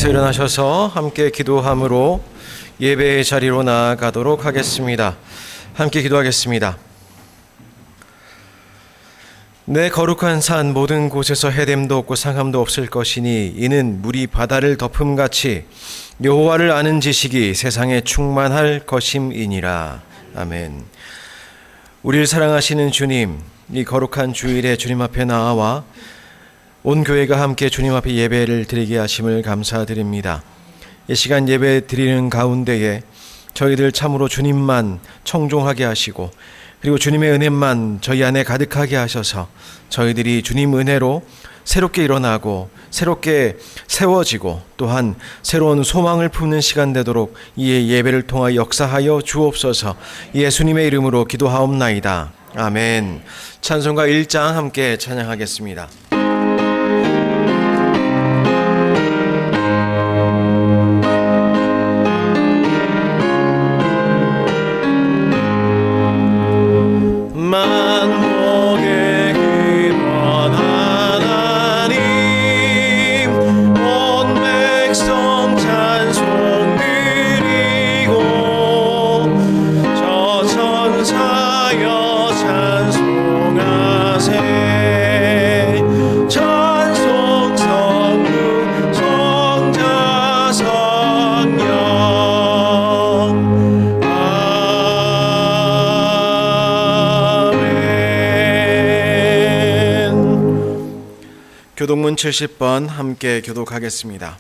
자리에서 일어나셔서 함께 기도함으로 예배의 자리로 나아가도록 하겠습니다. 함께 기도하겠습니다. 내 거룩한 산 모든 곳에서 해됨도 없고 상함도 없을 것이니 이는 물이 바다를 덮음같이 여호와를 아는 지식이 세상에 충만할 것임이니라. 아멘. 우리를 사랑하시는 주님, 이 거룩한 주일에 주님 앞에 나와 온 교회가 함께 주님 앞에 예배를 드리게 하심을 감사드립니다. 이 시간 예배 드리는 가운데에 저희들 참으로 주님만 청종하게 하시고 그리고 주님의 은혜만 저희 안에 가득하게 하셔서 저희들이 주님 은혜로 새롭게 일어나고 새롭게 세워지고 또한 새로운 소망을 품는 시간 되도록 이 예배를 통하여 역사하여 주옵소서. 예수님의 이름으로 기도하옵나이다. 아멘. 찬송가 1장 함께 찬양하겠습니다. 교독문 70번 함께 교독하겠습니다.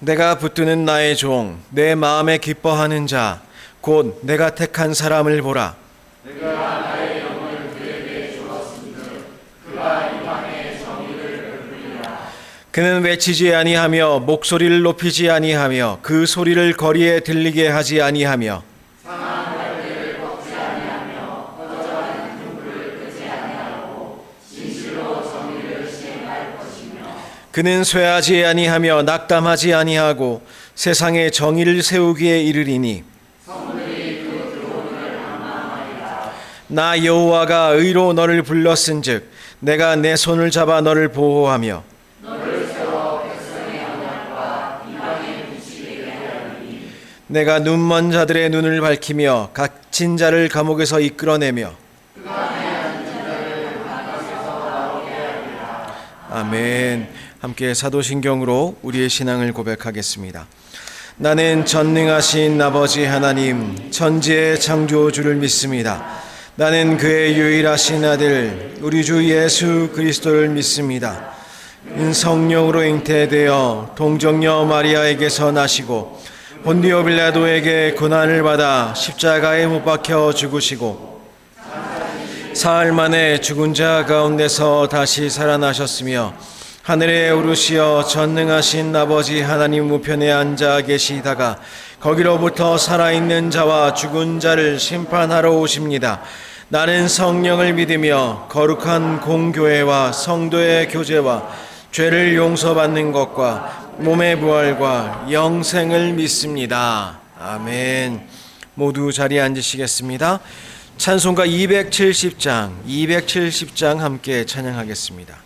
내가 붙드는 나의 종, 내 마음에 기뻐하는 자, 곧 내가 택한 사람을 보라. 내가 나의 영을 그에게 주었음들 그가 이방의 정의를 베풀리라. 그는 외치지 아니하며 목소리를 높이지 아니하며 그 소리를 거리에 들리게 하지 아니하며 그는 쇠하지 아니하며 낙담하지 아니하고 세상에 정의를 세우기에 이르리니 나 여호와가 의로 너를 불렀은즉 내가 내 손을 잡아 너를 보호하며 내가 눈먼 자들의 눈을 밝히며 갇힌 자를 감옥에서 이끌어내며 아멘. 함께 사도신경으로 우리의 신앙을 고백하겠습니다. 나는 전능하신 아버지 하나님 천지의 창조주를 믿습니다. 나는 그의 유일하신 아들 우리 주 예수 그리스도를 믿습니다. 성령으로 잉태되어 동정녀 마리아에게서 나시고 본디오 빌라도에게 고난을 받아 십자가에 못 박혀 죽으시고 사흘 만에 죽은 자 가운데서 다시 살아나셨으며 하늘에 오르시어 전능하신 아버지 하나님 우편에 앉아 계시다가 거기로부터 살아있는 자와 죽은 자를 심판하러 오십니다. 나는 성령을 믿으며 거룩한 공교회와 성도의 교제와 죄를 용서받는 것과 몸의 부활과 영생을 믿습니다. 아멘. 모두 자리에 앉으시겠습니다. 찬송가 270장 함께 찬양하겠습니다.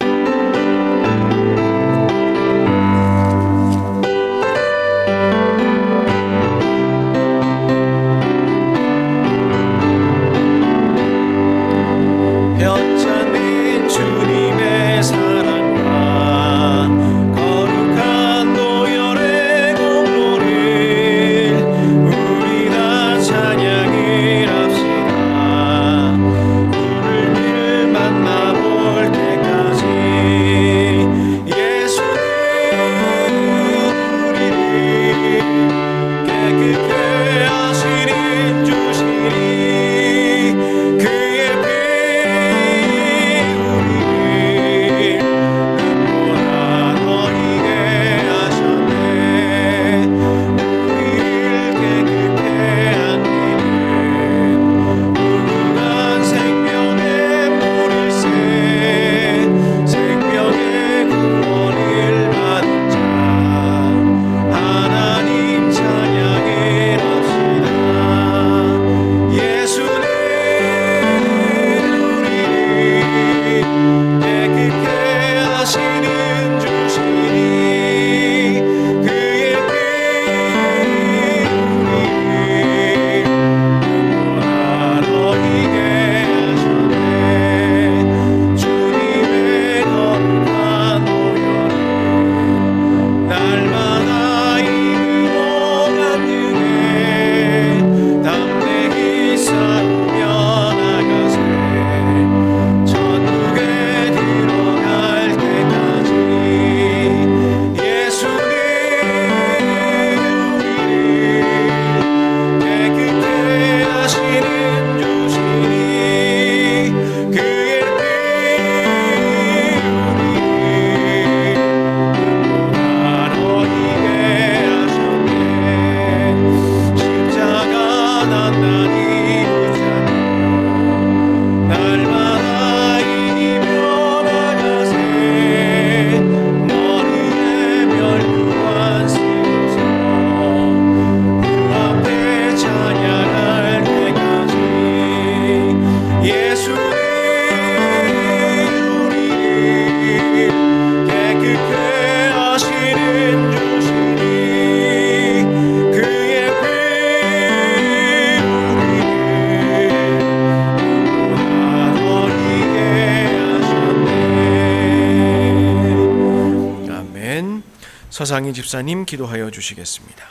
서상희 집사님 기도하여 주시겠습니다.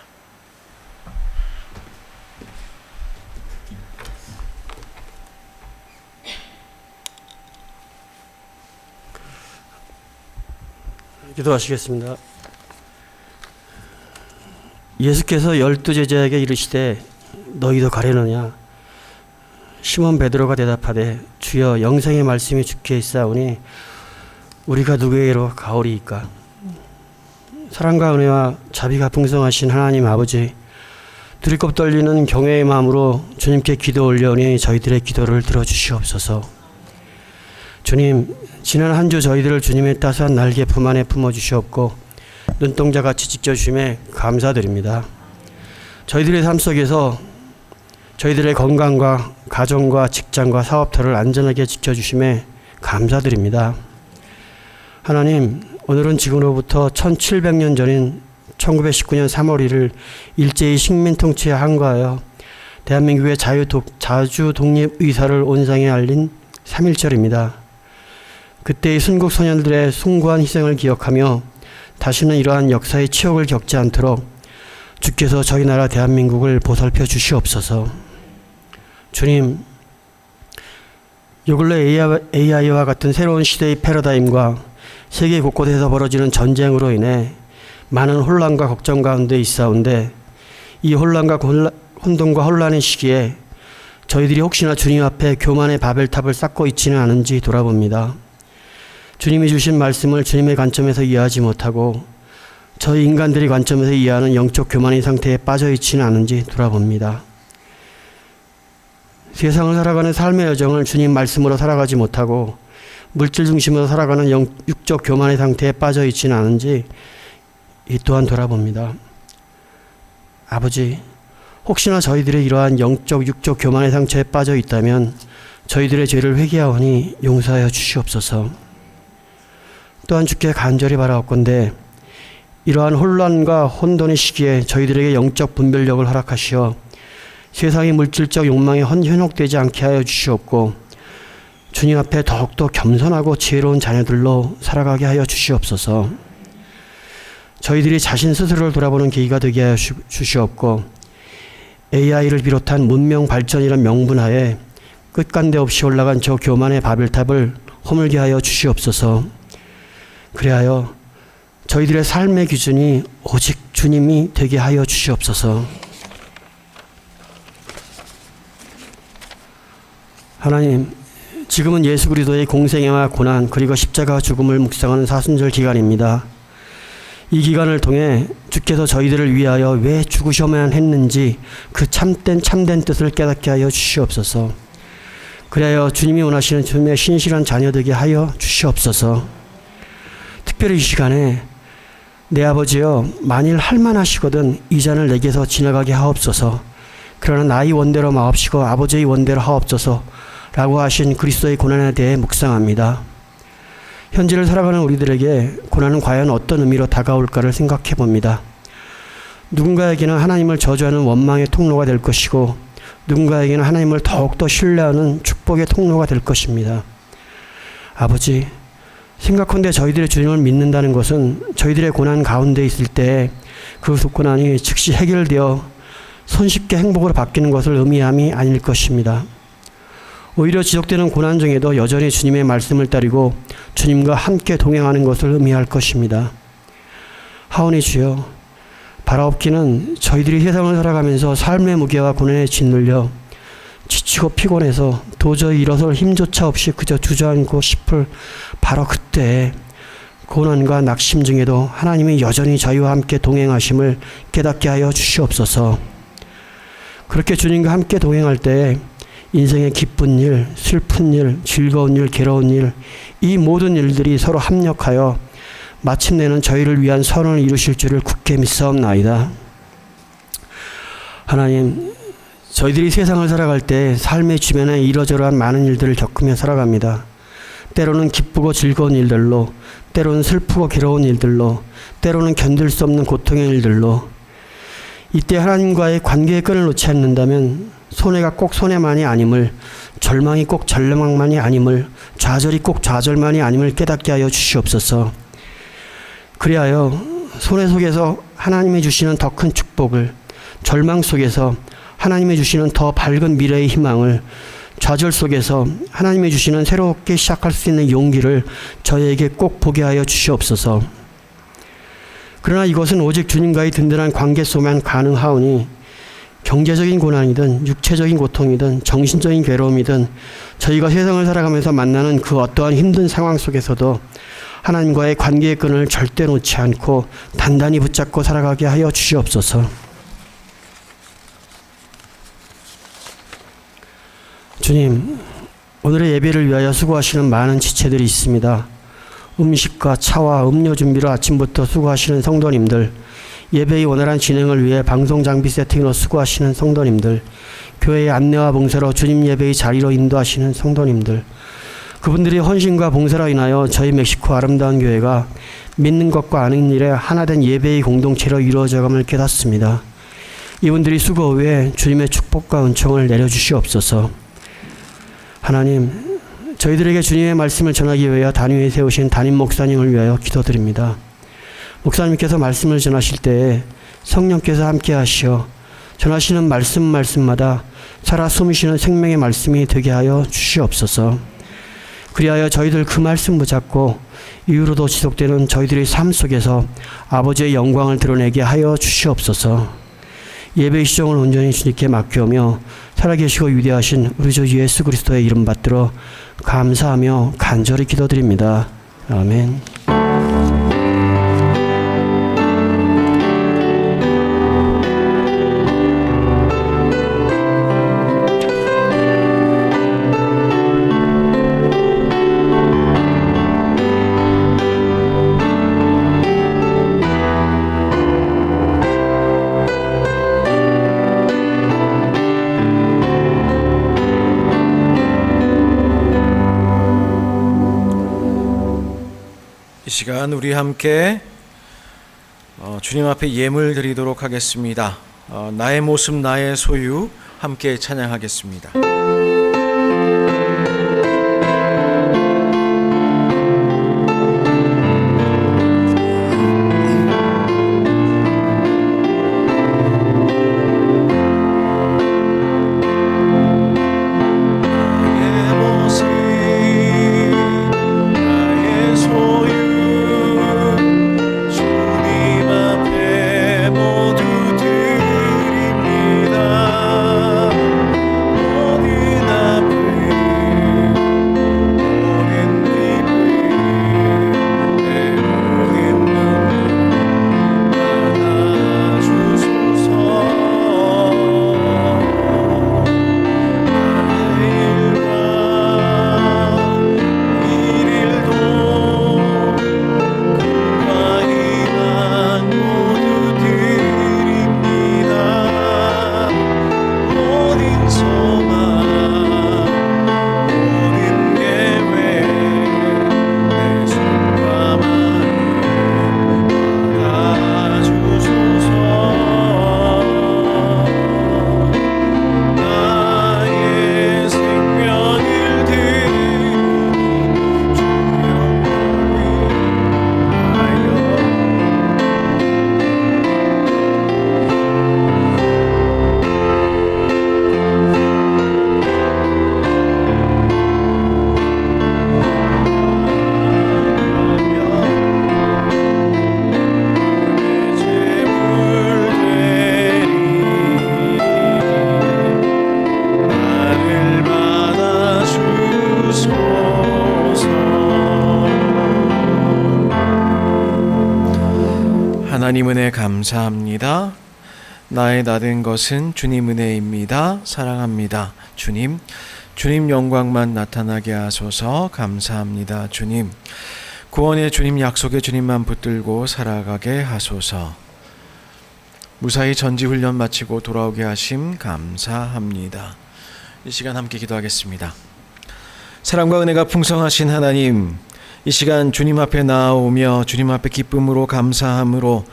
기도하시겠습니다. 예수께서 12제자에게 이르시되 너희도 가려느냐? 시몬 베드로가 대답하되 주여 영생의 말씀이 주께 있사오니 우리가 누구에게로 가오리이까? 사랑과 은혜와 자비가 풍성하신 하나님 아버지, 두리껍 떨리는 경외의 마음으로 주님께 기도 올려오니 저희들의 기도를 들어주시옵소서. 주님, 지난 한 주 저희들을 주님의 따스한 날개 품 안에 품어주시옵고 눈동자같이 지켜주심에 감사드립니다. 저희들의 삶 속에서 저희들의 건강과 가정과 직장과 사업터를 안전하게 지켜주심에 감사드립니다. 하나님, 오늘은 지금으로부터 1700년 전인 1919년 3월 1일 일제히 식민 통치에 항거하여 대한민국의 자주 독립 의사를 온상에 알린 3.1절입니다. 그때의 순국 소년들의 숭고한 희생을 기억하며 다시는 이러한 역사의 치욕을 겪지 않도록 주께서 저희 나라 대한민국을 보살펴 주시옵소서. 주님, 요 근래 AI와 같은 새로운 시대의 패러다임과 세계 곳곳에서 벌어지는 전쟁으로 인해 많은 혼란과 걱정 가운데 있사온데 이 혼돈과 혼란의 시기에 저희들이 혹시나 주님 앞에 교만의 바벨탑을 쌓고 있지는 않은지 돌아봅니다. 주님이 주신 말씀을 주님의 관점에서 이해하지 못하고 저희 인간들의 관점에서 이해하는 영적 교만의 상태에 빠져 있지는 않은지 돌아봅니다. 세상을 살아가는 삶의 여정을 주님 말씀으로 살아가지 못하고 물질 중심으로 살아가는 육적 교만의 상태에 빠져 있지는 않은지 이 또한 돌아봅니다. 아버지, 혹시나 저희들의 이러한 영적 육적 교만의 상처에 빠져 있다면 저희들의 죄를 회개하오니 용서하여 주시옵소서. 또한 주께 간절히 바라옵건대 이러한 혼란과 혼돈의 시기에 저희들에게 영적 분별력을 허락하시어 세상의 물질적 욕망에 현혹되지 않게 하여 주시옵고 주님 앞에 더욱더 겸손하고 지혜로운 자녀들로 살아가게 하여 주시옵소서. 저희들이 자신 스스로를 돌아보는 계기가 되게 하여 주시옵고 AI를 비롯한 문명 발전이란 명분하에 끝간데 없이 올라간 저 교만의 바벨탑을 허물게 하여 주시옵소서. 그리하여 저희들의 삶의 기준이 오직 주님이 되게 하여 주시옵소서. 하나님, 지금은 예수 그리스도의 공생애와 고난 그리고 십자가 죽음을 묵상하는 사순절 기간입니다. 이 기간을 통해 주께서 저희들을 위하여 왜 죽으셔야만 했는지 그 참된 뜻을 깨닫게 하여 주시옵소서. 그리하여 주님이 원하시는 주님의 신실한 자녀 되게 하여 주시옵소서. 특별히 이 시간에 내 아버지여, 만일 할만하시거든 이 잔을 내게서 지나가게 하옵소서. 그러나 나의 원대로 마옵시고 아버지의 원대로 하옵소서 라고 하신 그리스도의 고난에 대해 묵상합니다. 현재를 살아가는 우리들에게 고난은 과연 어떤 의미로 다가올까를 생각해 봅니다. 누군가에게는 하나님을 저주하는 원망의 통로가 될 것이고 누군가에게는 하나님을 더욱더 신뢰하는 축복의 통로가 될 것입니다. 아버지, 생각컨대 저희들의 주님을 믿는다는 것은 저희들의 고난 가운데 있을 때 그 고난이 즉시 해결되어 손쉽게 행복으로 바뀌는 것을 의미함이 아닐 것입니다. 오히려 지속되는 고난 중에도 여전히 주님의 말씀을 따르고 주님과 함께 동행하는 것을 의미할 것입니다. 하오니 주여, 바라옵기는 저희들이 세상을 살아가면서 삶의 무게와 고난에 짓눌려 지치고 피곤해서 도저히 일어설 힘조차 없이 그저 주저앉고 싶을 바로 그때 고난과 낙심 중에도 하나님이 여전히 저희와 함께 동행하심을 깨닫게 하여 주시옵소서. 그렇게 주님과 함께 동행할 때 인생의 기쁜 일, 슬픈 일, 즐거운 일, 괴로운 일, 이 모든 일들이 서로 합력하여 마침내는 저희를 위한 선언을 이루실 줄을 굳게 믿사옵나이다. 하나님, 저희들이 세상을 살아갈 때 삶의 주변에 이러저러한 많은 일들을 겪으며 살아갑니다. 때로는 기쁘고 즐거운 일들로, 때로는 슬프고 괴로운 일들로, 때로는 견딜 수 없는 고통의 일들로, 이때 하나님과의 관계의 끈을 놓지 않는다면 손해가 꼭 손해만이 아님을, 절망이 꼭 절망만이 아님을, 좌절이 꼭 좌절만이 아님을 깨닫게 하여 주시옵소서. 그리하여 손해 속에서 하나님이 주시는 더 큰 축복을, 절망 속에서 하나님이 주시는 더 밝은 미래의 희망을, 좌절 속에서 하나님이 주시는 새롭게 시작할 수 있는 용기를 저에게 꼭 보게 하여 주시옵소서. 그러나 이것은 오직 주님과의 든든한 관계 속에만 가능하오니, 경제적인 고난이든 육체적인 고통이든 정신적인 괴로움이든 저희가 세상을 살아가면서 만나는 그 어떠한 힘든 상황 속에서도 하나님과의 관계의 끈을 절대 놓지 않고 단단히 붙잡고 살아가게 하여 주시옵소서. 주님, 오늘의 예배를 위하여 수고하시는 많은 지체들이 있습니다. 음식과 차와 음료 준비로 아침부터 수고하시는 성도님들, 예배의 원활한 진행을 위해 방송 장비 세팅으로 수고하시는 성도님들, 교회의 안내와 봉사로 주님 예배의 자리로 인도하시는 성도님들, 그분들의 헌신과 봉사로 인하여 저희 멕시코 아름다운 교회가 믿는 것과 아는 일에 하나된 예배의 공동체로 이루어져감을 깨닫습니다. 이분들이 수고 후에 주님의 축복과 은총을 내려주시옵소서. 하나님, 저희들에게 주님의 말씀을 전하기 위하여 단위에 세우신 담임 목사님을 위하여 기도드립니다. 목사님께서 말씀을 전하실 때에 성령께서 함께 하시어 전하시는 말씀마다 살아 숨쉬는 생명의 말씀이 되게 하여 주시옵소서. 그리하여 저희들 그 말씀 붙잡고 이후로도 지속되는 저희들의 삶 속에서 아버지의 영광을 드러내게 하여 주시옵소서. 예배의 시종을 온전히 주님께 맡겨오며 살아계시고 위대하신 우리 주 예수 그리스도의 이름 받들어 감사하며 간절히 기도드립니다. 아멘. 이 시간 우리 함께 주님 앞에 예물 드리도록 하겠습니다. 나의 모습 나의 소유 함께 찬양하겠습니다. 하나님 은혜 감사합니다. 나의 나된 것은 주님 은혜입니다. 사랑합니다. 주님 영광만 나타나게 하소서. 감사합니다. 주님, 구원의 주님 약속의 주님만 붙들고 살아가게 하소서. 무사히 전지훈련 마치고 돌아오게 하심 감사합니다. 이 시간 함께 기도하겠습니다. 사랑과 은혜가 풍성하신 하나님, 이 시간 주님 앞에 나아오며 주님 앞에 기쁨으로 감사함으로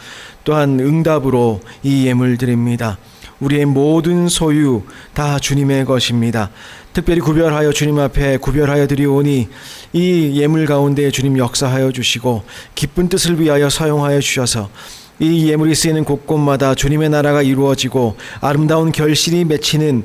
또한 응답으로 이 예물 드립니다. 우리의 모든 소유 다 주님의 것입니다. 특별히 구별하여 주님 앞에 구별하여 드리오니 이 예물 가운데 주님 역사하여 주시고 기쁜 뜻을 위하여 사용하여 주셔서 이 예물이 쓰이는 곳곳마다 주님의 나라가 이루어지고 아름다운 결실이 맺히는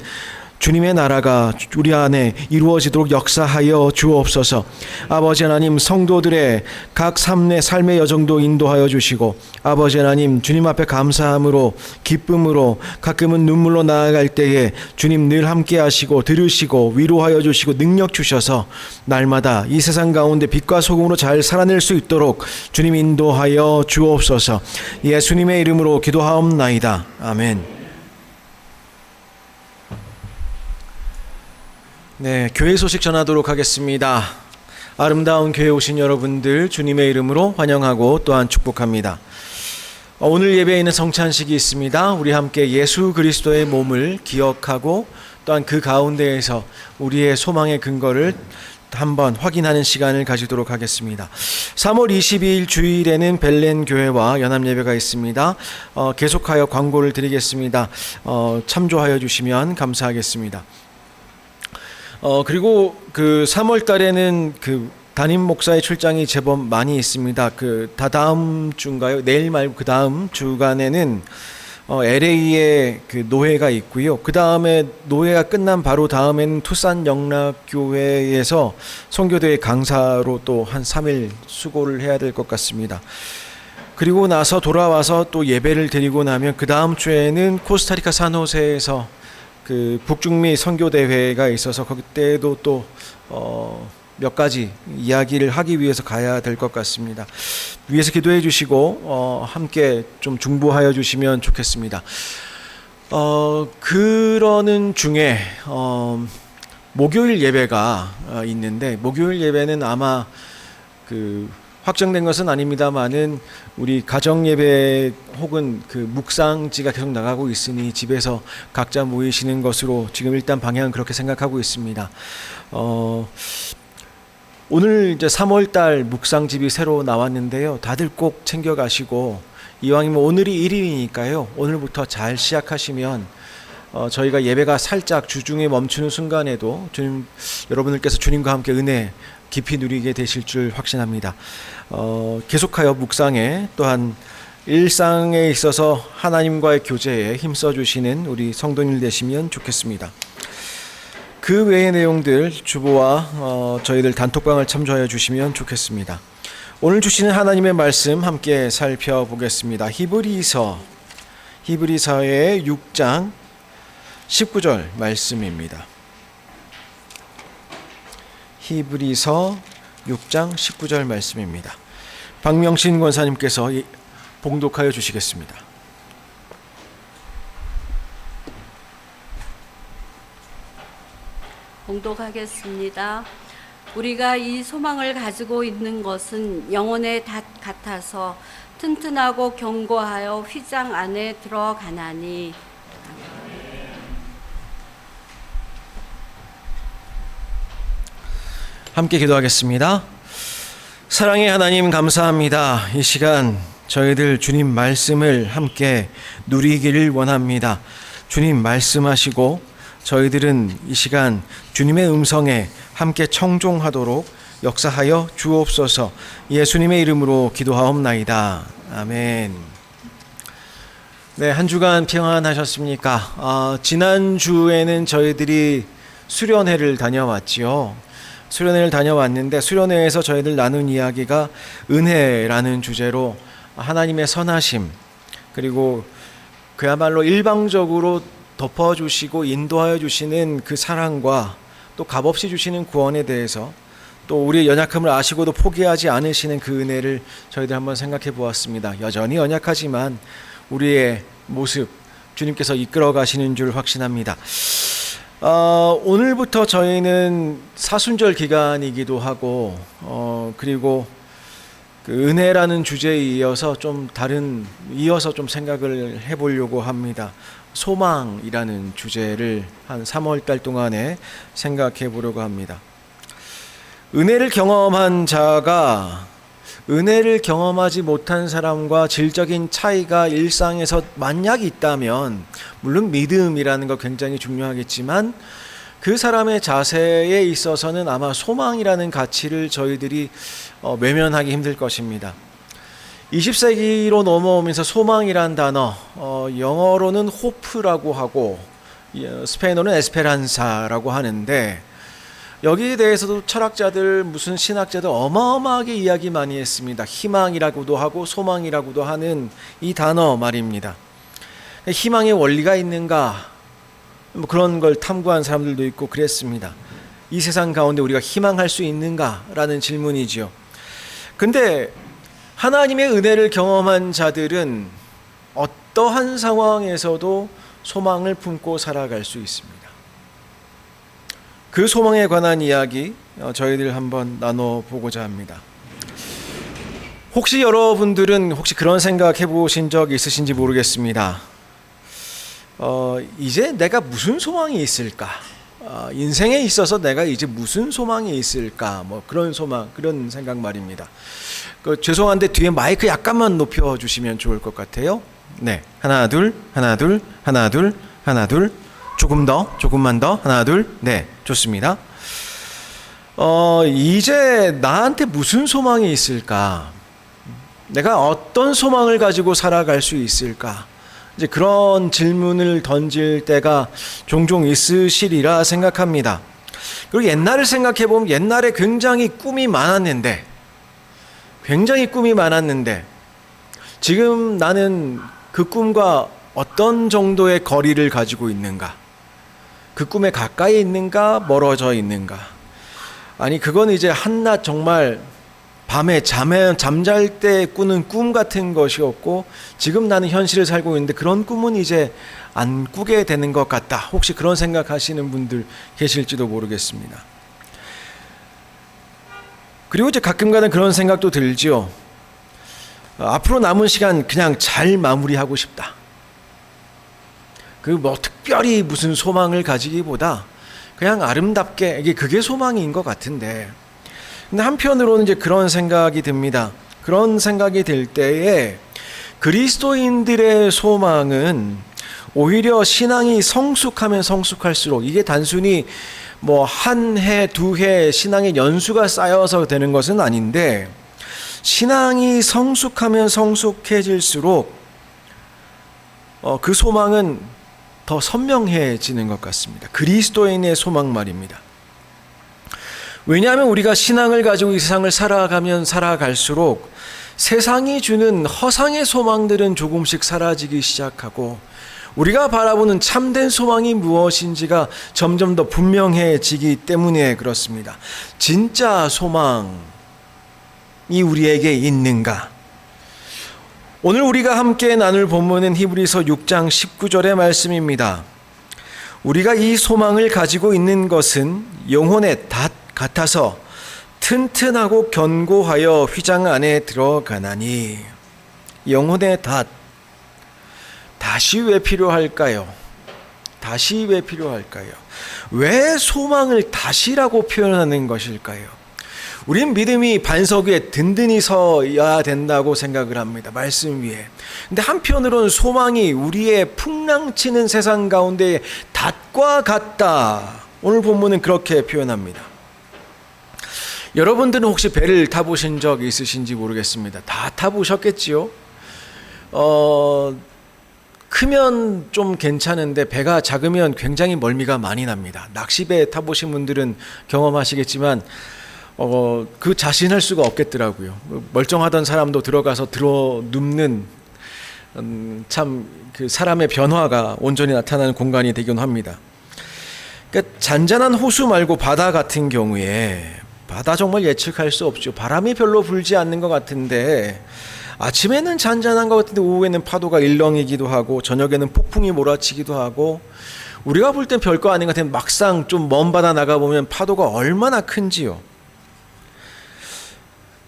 주님의 나라가 우리 안에 이루어지도록 역사하여 주옵소서. 아버지 하나님, 성도들의 각 삶의 여정도 인도하여 주시고, 아버지 하나님, 주님 앞에 감사함으로 기쁨으로 가끔은 눈물로 나아갈 때에 주님 늘 함께 하시고 들으시고 위로하여 주시고 능력 주셔서 날마다 이 세상 가운데 빛과 소금으로 잘 살아낼 수 있도록 주님 인도하여 주옵소서. 예수님의 이름으로 기도하옵나이다. 아멘. 네, 교회 소식 전하도록 하겠습니다. 아름다운 교회 오신 여러분들 주님의 이름으로 환영하고 또한 축복합니다. 오늘 예배에 있는 성찬식이 있습니다. 우리 함께 예수 그리스도의 몸을 기억하고 또한 그 가운데에서 우리의 소망의 근거를 한번 확인하는 시간을 가지도록 하겠습니다. 3월 22일 주일에는 벨렌 교회와 연합 예배가 있습니다. 계속하여 광고를 드리겠습니다. 참조하여 주시면 감사하겠습니다. 그리고 그 3월 달에는 그 담임 목사의 출장이 제법 많이 있습니다. 그 다다음 주인가요? 내일 말고 그 다음 주간에는 LA에 그 노회가 있고요. 그 다음에 노회가 끝난 바로 다음에는 투싼 영락교회에서 선교대회 강사로 또 한 3일 수고를 해야 될 것 같습니다. 그리고 나서 돌아와서 또 예배를 드리고 나면 그 다음 주에는 코스타리카 산호세에서 그 북중미 선교대회가 있어서 그때도 또 몇 가지 이야기를 하기 위해서 가야 될 것 같습니다. 위에서 기도해 주시고 함께 좀 중보하여 주시면 좋겠습니다. 그러는 중에 목요일 예배가 있는데 목요일 예배는 아마 그 확정된 것은 아닙니다만은 우리 가정 예배 혹은 그 묵상지가 계속 나가고 있으니 집에서 각자 모이시는 것으로 지금 일단 방향은 그렇게 생각하고 있습니다. 오늘 이제 3월달 묵상집이 새로 나왔는데요. 다들 꼭 챙겨가시고 이왕이면 오늘이 1일이니까요. 오늘부터 잘 시작하시면 저희가 예배가 살짝 주중에 멈추는 순간에도 여러분들께서 주님과 함께 은혜 깊이 누리게 되실 줄 확신합니다. 계속하여 묵상에 또한 일상에 있어서 하나님과의 교제에 힘써 주시는 우리 성도님 되시면 좋겠습니다. 그 외의 내용들 주보와 저희들 단톡방을 참조하여 주시면 좋겠습니다. 오늘 주시는 하나님의 말씀 함께 살펴보겠습니다. 히브리서의 6장 19절 말씀입니다. 히브리서 6장 19절 말씀입니다. 박명신 권사님께서 봉독하여 주시겠습니다. 봉독하겠습니다. 우리가 이 소망을 가지고 있는 것은 영혼의 닷 같아서 튼튼하고 견고하여 휘장 안에 들어가나니. 함께 기도하겠습니다. 사랑의 하나님 감사합니다. 이 시간 저희들 주님 말씀을 함께 누리기를 원합니다. 주님 말씀하시고 저희들은 이 시간 주님의 음성에 함께 청종하도록 역사하여 주옵소서. 예수님의 이름으로 기도하옵나이다. 아멘. 네, 한 주간 평안하셨습니까? 지난주에는 저희들이 수련회를 다녀왔지요. 수련회를 다녀왔는데 수련회에서 저희들 나눈 이야기가 은혜라는 주제로 하나님의 선하심 그리고 그야말로 일방적으로 덮어주시고 인도하여 주시는 그 사랑과 또 값없이 주시는 구원에 대해서 또 우리의 연약함을 아시고도 포기하지 않으시는 그 은혜를 저희들 한번 생각해 보았습니다. 여전히 연약하지만 우리의 모습 주님께서 이끌어 가시는 줄 확신합니다. 오늘부터 저희는 사순절 기간이기도 하고 그리고 그 은혜라는 주제에 이어서 좀 생각을 해보려고 합니다. 소망이라는 주제를 한 3월 달 동안에 생각해 보려고 합니다. 은혜를 경험한 자가 은혜를 경험하지 못한 사람과 질적인 차이가 일상에서 만약 있다면 물론 믿음이라는 거 굉장히 중요하겠지만 그 사람의 자세에 있어서는 아마 소망이라는 가치를 저희들이 외면하기 힘들 것입니다. 20세기로 넘어오면서 소망이란 단어, 영어로는 호프라고 하고 스페인어는 에스페란사라고 하는데, 여기에 대해서도 철학자들, 무슨 신학자들 어마어마하게 이야기 많이 했습니다. 희망이라고도 하고 소망이라고도 하는 이 단어 말입니다. 희망의 원리가 있는가? 뭐 그런 걸 탐구한 사람들도 있고 그랬습니다. 이 세상 가운데 우리가 희망할 수 있는가라는 질문이지요. 근데 하나님의 은혜를 경험한 자들은 어떠한 상황에서도 소망을 품고 살아갈 수 있습니다. 그 소망에 관한 이야기 저희들 한번 나눠보고자 합니다. 혹시 여러분들은 그런 생각 해보신 적 있으신지 모르겠습니다. 이제 내가 무슨 소망이 있을까? 인생에 있어서 내가 이제 무슨 소망이 있을까? 뭐 그런 소망, 그런 생각 말입니다. 죄송한데 뒤에 마이크 약간만 높여주시면 좋을 것 같아요. 네, 하나 둘, 하나 둘, 하나 둘, 하나 둘. 조금 더, 조금만 더, 하나 둘. 네, 좋습니다. 이제 나한테 무슨 소망이 있을까? 내가 어떤 소망을 가지고 살아갈 수 있을까? 이제 그런 질문을 던질 때가 종종 있으시리라 생각합니다. 그리고 옛날을 생각해 보면 옛날에 굉장히 꿈이 많았는데 지금 나는 그 꿈과 어떤 정도의 거리를 가지고 있는가? 그 꿈에 가까이 있는가? 멀어져 있는가? 아니, 그건 이제 한낮 정말 밤에 잠잘 때 꾸는 꿈 같은 것이었고, 지금 나는 현실을 살고 있는데 그런 꿈은 이제 안 꾸게 되는 것 같다. 혹시 그런 생각하시는 분들 계실지도 모르겠습니다. 그리고 이제 가끔가다 그런 생각도 들지요. 앞으로 남은 시간 그냥 잘 마무리하고 싶다. 뭐 특별히 무슨 소망을 가지기보다 그냥 아름답게, 그게 소망인 것 같은데, 근데 한편으로는 이제 그런 생각이 듭니다. 그런 생각이 들 때에 그리스도인들의 소망은 오히려 신앙이 성숙하면 성숙할수록, 이게 단순히 뭐 한 해, 두 해 신앙의 연수가 쌓여서 되는 것은 아닌데, 신앙이 성숙하면 성숙해질수록 그 소망은 더 선명해지는 것 같습니다. 그리스도인의 소망 말입니다. 왜냐하면 우리가 신앙을 가지고 이 세상을 살아가면 살아갈수록 세상이 주는 허상의 소망들은 조금씩 사라지기 시작하고, 우리가 바라보는 참된 소망이 무엇인지가 점점 더 분명해지기 때문에 그렇습니다. 진짜 소망이 우리에게 있는가? 오늘 우리가 함께 나눌 본문은 히브리서 6장 19절의 말씀입니다. 우리가 이 소망을 가지고 있는 것은 영혼의 닷 같아서 튼튼하고 견고하여 휘장 안에 들어가나니. 영혼의 닷, 다시 왜 필요할까요? 다시 왜 필요할까요? 왜 소망을 다시라고 표현하는 것일까요? 우린 믿음이 반석 위에 든든히 서야 된다고 생각을 합니다. 말씀 위에. 근데 한편으로는 소망이 우리의 풍랑치는 세상 가운데 닷과 같다. 오늘 본문은 그렇게 표현합니다. 여러분들은 혹시 배를 타보신 적 있으신지 모르겠습니다. 다 타보셨겠지요? 크면 좀 괜찮은데 배가 작으면 굉장히 멀미가 많이 납니다. 낚시배 타보신 분들은 경험하시겠지만 그 자신할 수가 없겠더라고요. 멀쩡하던 사람도 들어가서 눕는 참 그 사람의 변화가 온전히 나타나는 공간이 되긴 합니다. 그러니까 잔잔한 호수 말고 바다 같은 경우에, 바다 정말 예측할 수 없죠. 바람이 별로 불지 않는 것 같은데 아침에는 잔잔한 것 같은데 오후에는 파도가 일렁이기도 하고 저녁에는 폭풍이 몰아치기도 하고, 우리가 볼 땐 별거 아닌 것 같은데 막상 좀 먼 바다 나가보면 파도가 얼마나 큰지요.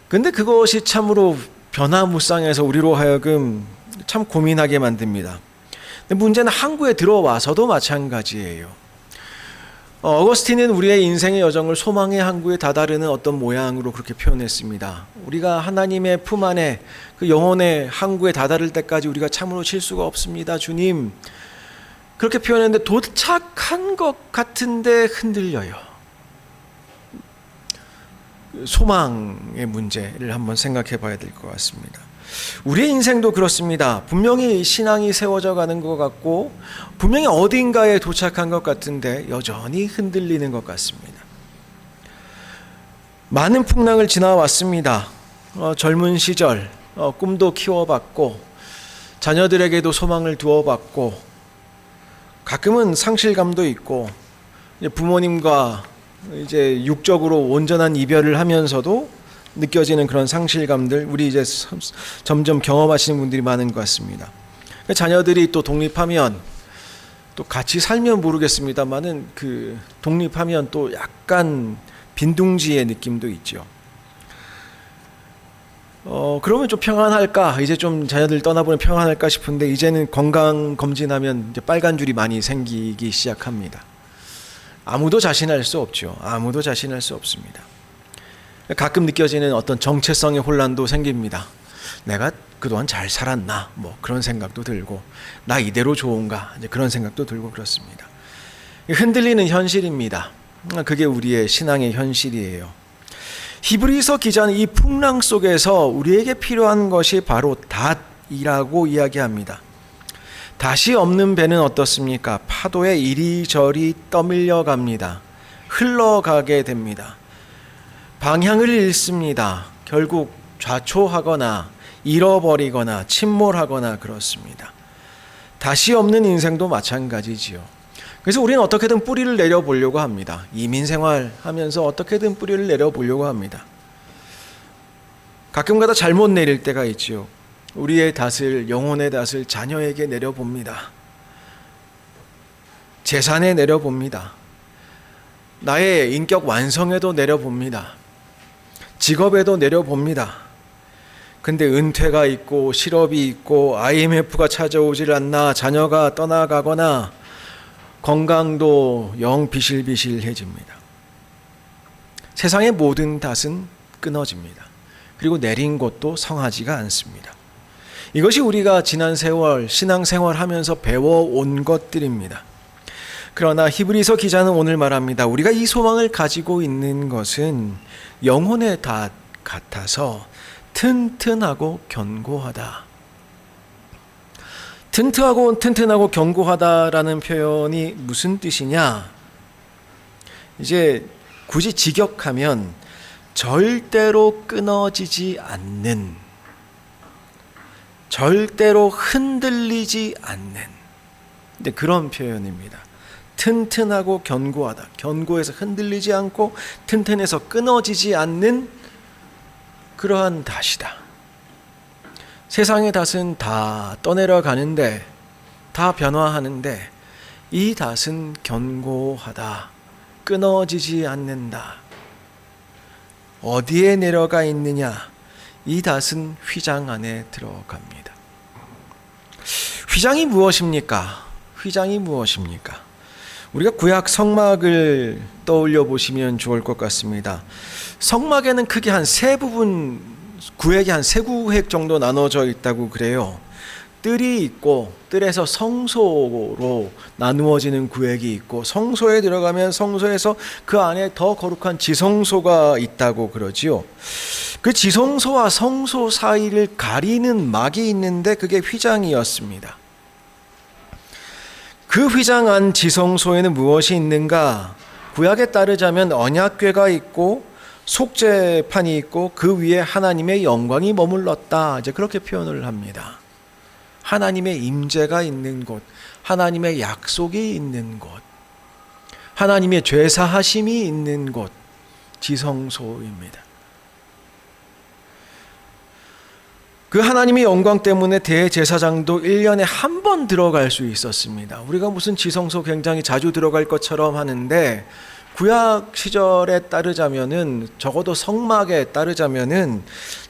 근데 그것이 참으로 변화무쌍해서 우리로 하여금 참 고민하게 만듭니다. 근데 문제는 항구에 들어와서도 마찬가지예요. 어거스틴은 우리의 인생의 여정을 소망의 항구에 다다르는 어떤 모양으로 그렇게 표현했습니다. 우리가 하나님의 품 안에 그 영혼의 항구에 다다를 때까지 우리가 참으로 쉴 수가 없습니다. 주님, 그렇게 표현했는데 도착한 것 같은데 흔들려요. 소망의 문제를 한번 생각해 봐야 될 것 같습니다. 우리의 인생도 그렇습니다. 분명히 신앙이 세워져 가는 것 같고 분명히 어딘가에 도착한 것 같은데 여전히 흔들리는 것 같습니다. 많은 풍랑을 지나왔습니다. 젊은 시절 꿈도 키워봤고 자녀들에게도 소망을 두어봤고 가끔은 상실감도 있고 부모님과 이제 육적으로 온전한 이별을 하면서도 느껴지는 그런 상실감들 우리 이제 점점 경험하시는 분들이 많은 것 같습니다. 자녀들이 또 독립하면 또 같이 살면 모르겠습니다만은 그 독립하면 또 약간 빈둥지의 느낌도 있죠. 그러면 좀 평안할까? 이제 좀 자녀들 떠나보면 평안할까 싶은데 이제는 건강 검진하면 이제 빨간 줄이 많이 생기기 시작합니다. 아무도 자신할 수 없죠. 아무도 자신할 수 없습니다. 가끔 느껴지는 어떤 정체성의 혼란도 생깁니다. 내가 그동안 잘 살았나? 뭐 그런 생각도 들고 나 이대로 좋은가? 이제 그런 생각도 들고 그렇습니다. 흔들리는 현실입니다. 그게 우리의 신앙의 현실이에요. 히브리서 기자는 이 풍랑 속에서 우리에게 필요한 것이 바로 닷이라고 이야기합니다. 닷이 없는 배는 어떻습니까? 파도에 이리저리 떠밀려 갑니다. 흘러가게 됩니다. 방향을 잃습니다. 결국 좌초하거나 잃어버리거나 침몰하거나 그렇습니다. 닷이 없는 인생도 마찬가지지요. 그래서 우리는 어떻게든 뿌리를 내려보려고 합니다. 이민생활 하면서 어떻게든 뿌리를 내려보려고 합니다. 가끔가다 잘못 내릴 때가 있지요. 우리의 닷을, 영혼의 닷을 자녀에게 내려봅니다. 재산에 내려봅니다. 나의 인격 완성에도 내려봅니다. 직업에도 내려봅니다. 근데 은퇴가 있고 실업이 있고 IMF가 찾아오질 않나 자녀가 떠나가거나 건강도 영 비실비실해집니다. 세상의 모든 닷은 끊어집니다. 그리고 내린 곳도 성하지가 않습니다. 이것이 우리가 지난 세월 신앙생활 하면서 배워온 것들입니다. 그러나 히브리서 기자는 오늘 말합니다. 우리가 이 소망을 가지고 있는 것은 영혼의 닷 같아서 튼튼하고 견고하다. 튼튼하고 견고하다라는 표현이 무슨 뜻이냐? 이제 굳이 직역하면 절대로 끊어지지 않는, 절대로 흔들리지 않는 그런 표현입니다. 튼튼하고 견고하다. 견고해서 흔들리지 않고 튼튼해서 끊어지지 않는 그러한 닷이다. 세상의 닷은 다 떠내려가는데 다 변화하는데 이 닷은 견고하다. 끊어지지 않는다. 어디에 내려가 있느냐? 이 닷은 휘장 안에 들어갑니다. 휘장이 무엇입니까? 휘장이 무엇입니까? 우리가 구약 성막을 떠올려 보시면 좋을 것 같습니다. 성막에는 크게 한 세 부분, 구획이 한 세 구획 정도 나눠져 있다고 그래요. 뜰이 있고 뜰에서 성소로 나누어지는 구획이 있고 성소에 들어가면 성소에서 그 안에 더 거룩한 지성소가 있다고 그러지요. 그 지성소와 성소 사이를 가리는 막이 있는데 그게 휘장이었습니다. 그 휘장 안 지성소에는 무엇이 있는가? 구약에 따르자면 언약궤가 있고 속죄판이 있고 그 위에 하나님의 영광이 머물렀다. 이제 그렇게 표현을 합니다. 하나님의 임재가 있는 곳, 하나님의 약속이 있는 곳, 하나님의 죄사하심이 있는 곳, 지성소입니다. 그 하나님의 영광 때문에 대제사장도 1년에 한 번 들어갈 수 있었습니다. 우리가 무슨 지성소 굉장히 자주 들어갈 것처럼 하는데 구약 시절에 따르자면은 적어도 성막에 따르자면은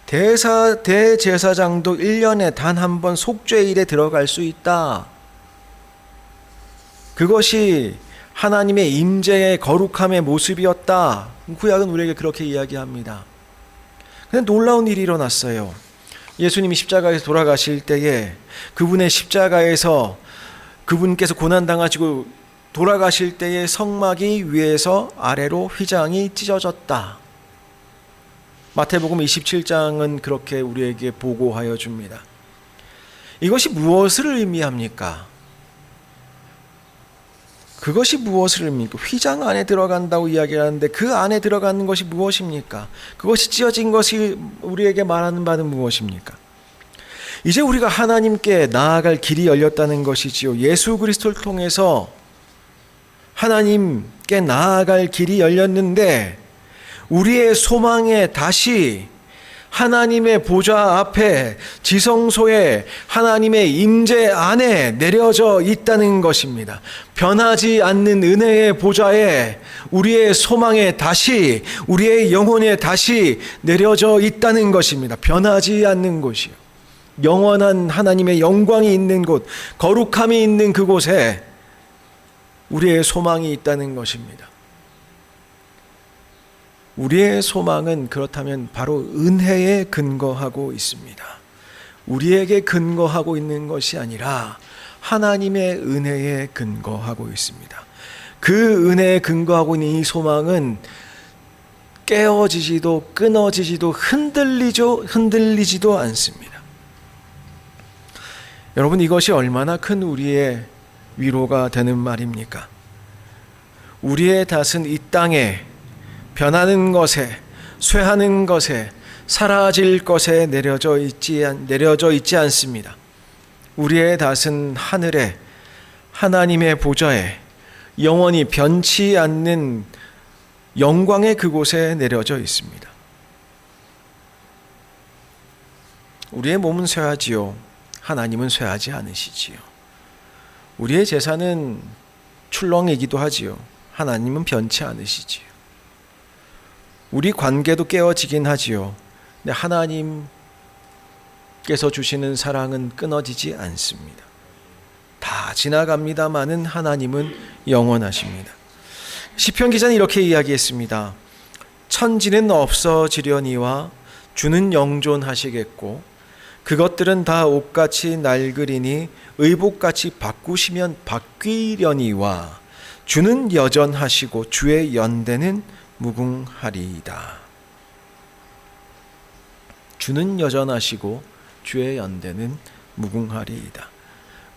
대제사장도 1년에 단 한 번 속죄일에 들어갈 수 있다. 그것이 하나님의 임재의 거룩함의 모습이었다. 구약은 우리에게 그렇게 이야기합니다. 근데 놀라운 일이 일어났어요. 예수님이 십자가에서 돌아가실 때에 그분의 십자가에서 그분께서 고난당하시고 돌아가실 때의 성막이 위에서 아래로 휘장이 찢어졌다. 마태복음 27장은 그렇게 우리에게 보고하여 줍니다. 이것이 무엇을 의미합니까? 그것이 무엇을 의미합니까? 휘장 안에 들어간다고 이야기하는데 그 안에 들어가는 것이 무엇입니까? 그것이 찢어진 것이 우리에게 말하는 바는 무엇입니까? 이제 우리가 하나님께 나아갈 길이 열렸다는 것이지요. 예수 그리스도를 통해서 하나님께 나아갈 길이 열렸는데 우리의 소망에 다시 하나님의 보좌 앞에 지성소에 하나님의 임재 안에 내려져 있다는 것입니다. 변하지 않는 은혜의 보좌에 우리의 소망에 다시 우리의 영혼에 다시 내려져 있다는 것입니다. 변하지 않는 곳이요. 영원한 하나님의 영광이 있는 곳, 거룩함이 있는 그곳에 우리의 소망이 있다는 것입니다. 우리의 소망은 그렇다면 바로 은혜에 근거하고 있습니다. 우리에게 근거하고 있는 것이 아니라 하나님의 은혜에 근거하고 있습니다. 그 은혜에 근거하고 있는 이 소망은 깨어지지도 끊어지지도 흔들리지도 않습니다. 여러분, 이것이 얼마나 큰 우리의 위로가 되는 말입니까? 우리의 닷은 이 땅에 변하는 것에, 쇠하는 것에, 사라질 것에 내려져 있지 않습니다. 우리의 닷은 하늘에, 하나님의 보좌에, 영원히 변치 않는 영광의 그곳에 내려져 있습니다. 우리의 몸은 쇠하지요. 하나님은 쇠하지 않으시지요. 우리의 재산은 출렁이기도 하지요. 하나님은 변치 않으시지요. 우리 관계도 깨어지긴 하지요. 근데 하나님께서 주시는 사랑은 끊어지지 않습니다. 다 지나갑니다마는 하나님은 영원하십니다. 시편 기자는 이렇게 이야기했습니다. 천지는 없어지려니와 주는 영존하시겠고 그것들은 다 옷같이 낡으리니 의복같이 바꾸시면 바뀌려니와 주는 여전하시고 주의 연대는 무궁하리이다. 주는 여전하시고 주의 연대는 무궁하리이다.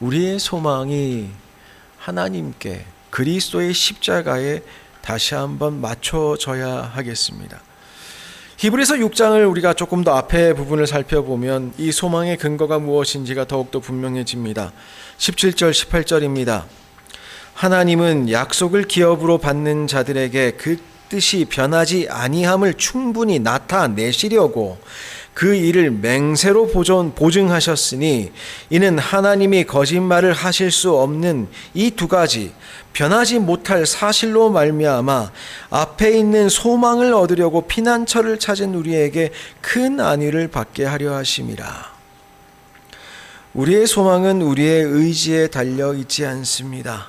우리의 소망이 하나님께 그리스도의 십자가에 다시 한번 맞춰져야 하겠습니다. 히브리서 6장을 우리가 조금 더 앞에 부분을 살펴보면 이 소망의 근거가 무엇인지가 더욱더 분명해집니다. 17절 18절입니다. 하나님은 약속을 기업으로 받는 자들에게 그 뜻이 변하지 아니함을 충분히 나타내시려고 그 일을 맹세로 보증하셨으니 이는 하나님이 거짓말을 하실 수 없는 이 두 가지 변하지 못할 사실로 말미암아 앞에 있는 소망을 얻으려고 피난처를 찾은 우리에게 큰 안위를 받게 하려 하심이라. 우리의 소망은 우리의 의지에 달려 있지 않습니다.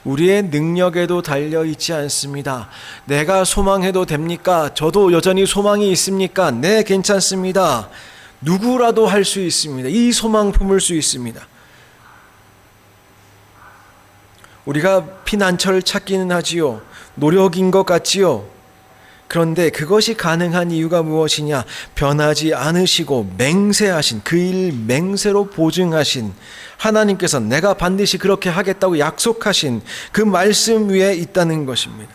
우리의 능력에도 달려 있지 않습니다. 내가 소망해도 됩니까? 저도 여전히 소망이 있습니까? 네, 괜찮습니다. 누구라도 할 수 있습니다. 이 소망 품을 수 있습니다. 우리가 피난처를 찾기는 하지요. 노력인 것 같지요. 그런데 그것이 가능한 이유가 무엇이냐? 변하지 않으시고 맹세하신, 그 일 맹세로 보증하신 하나님께서 내가 반드시 그렇게 하겠다고 약속하신 그 말씀 위에 있다는 것입니다.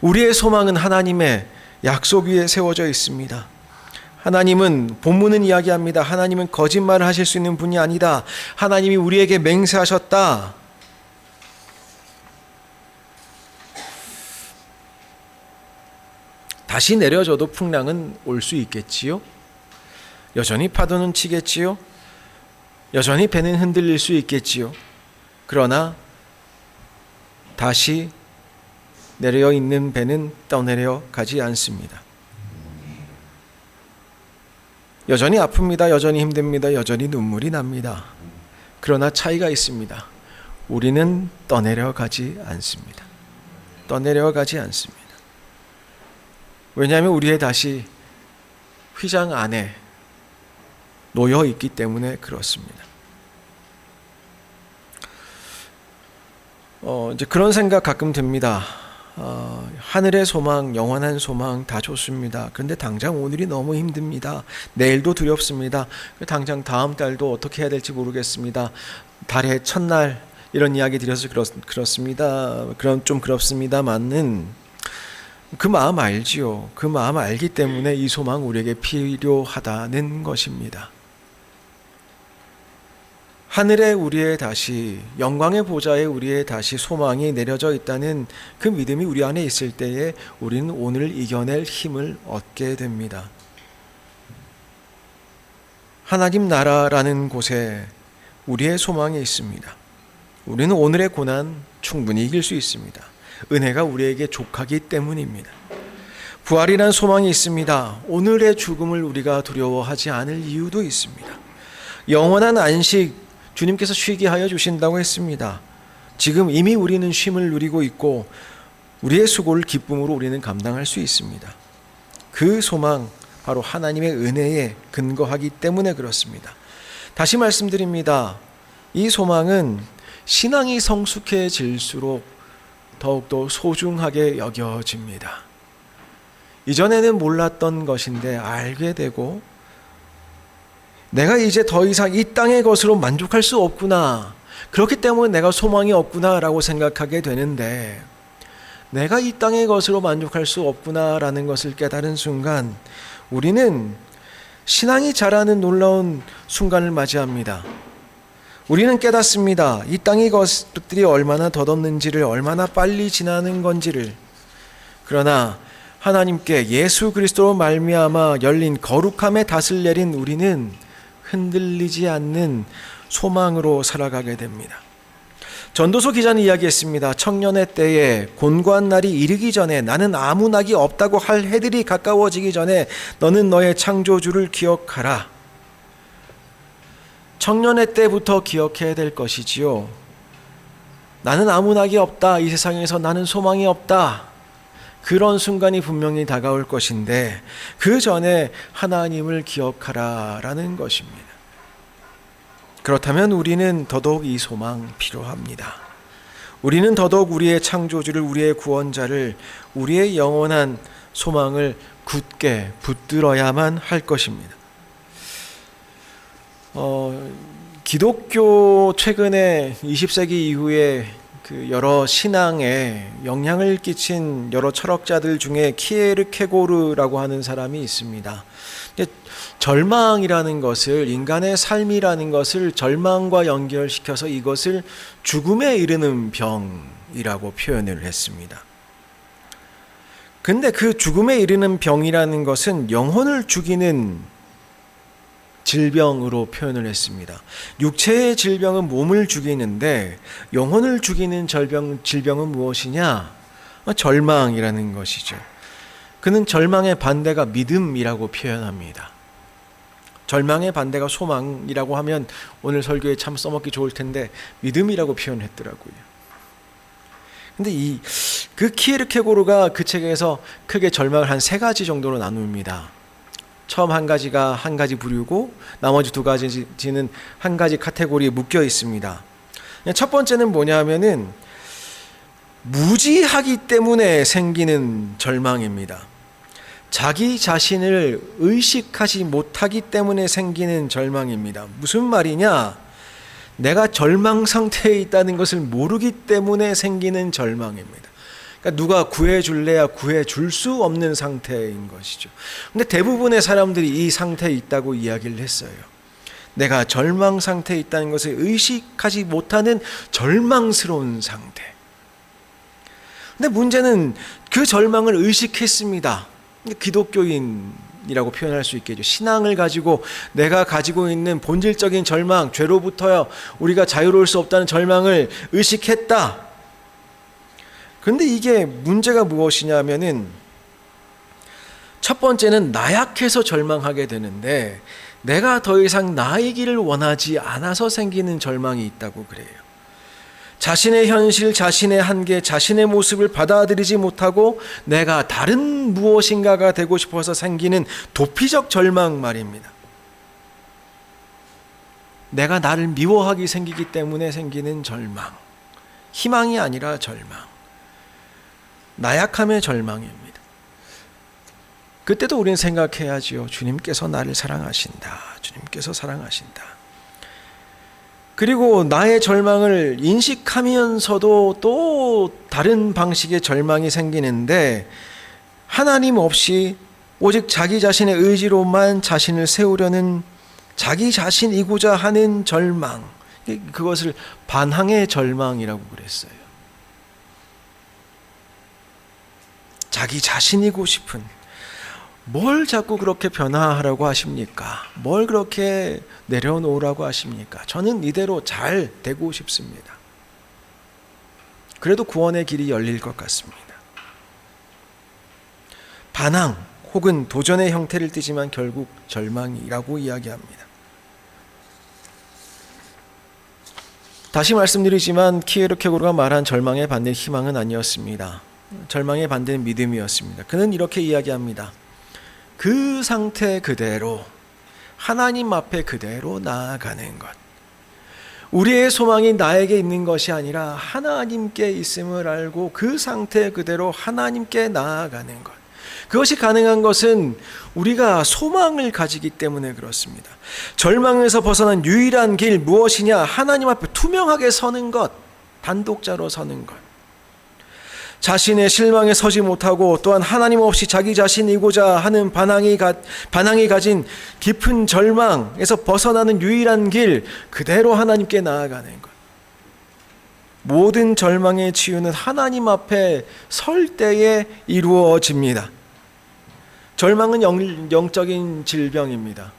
우리의 소망은 하나님의 약속 위에 세워져 있습니다. 하나님은, 본문은 이야기합니다. 하나님은 거짓말을 하실 수 있는 분이 아니다. 하나님이 우리에게 맹세하셨다. 다시 내려져도 풍랑은 올 수 있겠지요. 여전히 파도는 치겠지요. 여전히 배는 흔들릴 수 있겠지요. 그러나 다시 내려 있는 배는 떠내려 가지 않습니다. 여전히 아픕니다. 여전히 힘듭니다. 여전히 눈물이 납니다. 그러나 차이가 있습니다. 우리는 떠내려 가지 않습니다. 떠내려 가지 않습니다. 왜냐하면 우리의 다시 휘장 안에 놓여 있기 때문에 그렇습니다. 이제 그런 생각 가끔 듭니다. 하늘의 소망, 영원한 소망 다 좋습니다. 그런데 당장 오늘이 너무 힘듭니다. 내일도 두렵습니다. 당장 다음 달도 어떻게 해야 될지 모르겠습니다. 달의 첫날 이런 이야기 드려서 그렇습니다. 좀 그렇습니다만은 그 마음 알지요. 그 마음 알기 때문에 이 소망 우리에게 필요하다는 것입니다. 하늘에 우리의 다시 영광의 보좌에 우리의 다시 소망이 내려져 있다는 그 믿음이 우리 안에 있을 때에 우리는 오늘을 이겨낼 힘을 얻게 됩니다. 하나님 나라라는 곳에 우리의 소망이 있습니다. 우리는 오늘의 고난 충분히 이길 수 있습니다. 은혜가 우리에게 족하기 때문입니다. 부활이란 소망이 있습니다. 오늘의 죽음을 우리가 두려워하지 않을 이유도 있습니다. 영원한 안식 주님께서 쉬게 하여 주신다고 했습니다. 지금 이미 우리는 쉼을 누리고 있고 우리의 수고를 기쁨으로 우리는 감당할 수 있습니다. 그 소망 바로 하나님의 은혜에 근거하기 때문에 그렇습니다. 다시 말씀드립니다. 이 소망은 신앙이 성숙해질수록 더욱더 소중하게 여겨집니다. 이전에는 몰랐던 것인데 알게 되고 내가 이제 더 이상 이 땅의 것으로 만족할 수 없구나. 그렇기 때문에 내가 소망이 없구나라고 생각하게 되는데 내가 이 땅의 것으로 만족할 수 없구나라는 것을 깨달은 순간 우리는 신앙이 자라는 놀라운 순간을 맞이합니다. 우리는 깨닫습니다. 이 땅의 것들이 얼마나 덧없는지를, 얼마나 빨리 지나는 건지를. 그러나 하나님께 예수 그리스도로 말미암아 열린 거룩함의 닷을 내린 우리는 흔들리지 않는 소망으로 살아가게 됩니다. 전도서 기자는 이야기했습니다. 청년의 때에 곤고한 날이 이르기 전에 나는 아무 낙이 없다고 할 해들이 가까워지기 전에 너는 너의 창조주를 기억하라. 청년의 때부터 기억해야 될 것이지요. 나는 아무 낙이 없다. 이 세상에서 나는 소망이 없다. 그런 순간이 분명히 다가올 것인데 그 전에 하나님을 기억하라라는 것입니다. 그렇다면 우리는 더더욱 이 소망 필요합니다. 우리는 더더욱 우리의 창조주를, 우리의 구원자를, 우리의 영원한 소망을 굳게 붙들어야만 할 것입니다. 기독교 최근에 20세기 이후에 그 여러 신앙에 영향을 끼친 여러 철학자들 중에 키에르케고르라고 하는 사람이 있습니다. 절망이라는 것을, 인간의 삶이라는 것을 절망과 연결시켜서 이것을 죽음에 이르는 병이라고 표현을 했습니다. 근데 그 죽음에 이르는 병이라는 것은 영혼을 죽이는 질병으로 표현을 했습니다. 육체의 질병은 몸을 죽이는데 영혼을 죽이는 질병은 무엇이냐? 절망이라는 것이죠. 그는 절망의 반대가 믿음이라고 표현합니다. 절망의 반대가 소망이라고 하면 오늘 설교에 참 써먹기 좋을 텐데 믿음이라고 표현했더라고요. 근데 그 키에르케고르가 그 책에서 크게 절망을 한 3가지 정도로 나눕니다. 처음 한 가지가 한 가지 부류고 나머지 2가지는 한 가지 카테고리에 묶여 있습니다. 첫 번째는 뭐냐 하면은 무지하기 때문에 생기는 절망입니다. 자기 자신을 의식하지 못하기 때문에 생기는 절망입니다. 무슨 말이냐? 내가 절망 상태에 있다는 것을 모르기 때문에 생기는 절망입니다. 그러니까 누가 구해줄래야 구해줄 수 없는 상태인 것이죠. 근데 대부분의 사람들이 이 상태에 있다고 이야기를 했어요. 내가 절망 상태에 있다는 것을 의식하지 못하는 절망스러운 상태. 근데 문제는 그 절망을 의식했습니다. 기독교인이라고 표현할 수 있겠죠. 신앙을 가지고 내가 가지고 있는 본질적인 절망, 죄로부터 우리가 자유로울 수 없다는 절망을 의식했다. 그런데 이게 문제가 무엇이냐면은 첫 번째는 나약해서 절망하게 되는데 내가 더 이상 나이기를 원하지 않아서 생기는 절망이 있다고 그래요. 자신의 현실, 자신의 한계, 자신의 모습을 받아들이지 못하고 내가 다른 무엇인가가 되고 싶어서 생기는 도피적 절망 말입니다. 내가 나를 미워하기 생기기 때문에 생기는 절망. 희망이 아니라 절망. 나약함의 절망입니다. 그때도 우리는 생각해야지요. 주님께서 나를 사랑하신다. 주님께서 사랑하신다. 그리고 나의 절망을 인식하면서도 또 다른 방식의 절망이 생기는데, 하나님 없이 오직 자기 자신의 의지로만 자신을 세우려는 자기 자신이고자 하는 절망, 그것을 반항의 절망이라고 그랬어요. 자기 자신이고 싶은, 뭘 자꾸 그렇게 변화하라고 하십니까? 뭘 그렇게 내려놓으라고 하십니까? 저는 이대로 잘 되고 싶습니다. 그래도 구원의 길이 열릴 것 같습니다. 반항 혹은 도전의 형태를 띠지만 결국 절망이라고 이야기합니다. 다시 말씀드리지만 키에르케고르가 말한 절망의 반대 희망은 아니었습니다. 절망의 반대는 믿음이었습니다. 그는 이렇게 이야기합니다. 그 상태 그대로 하나님 앞에 그대로 나아가는 것. 우리의 소망이 나에게 있는 것이 아니라 하나님께 있음을 알고 그 상태 그대로 하나님께 나아가는 것. 그것이 가능한 것은 우리가 소망을 가지기 때문에 그렇습니다. 절망에서 벗어난 유일한 길 무엇이냐? 하나님 앞에 투명하게 서는 것, 단독자로 서는 것. 자신의 실망에 서지 못하고 또한 하나님 없이 자기 자신이고자 하는 반항이 가진 깊은 절망에서 벗어나는 유일한 길, 그대로 하나님께 나아가는 것. 모든 절망의 치유는 하나님 앞에 설 때에 이루어집니다. 절망은 영적인 질병입니다.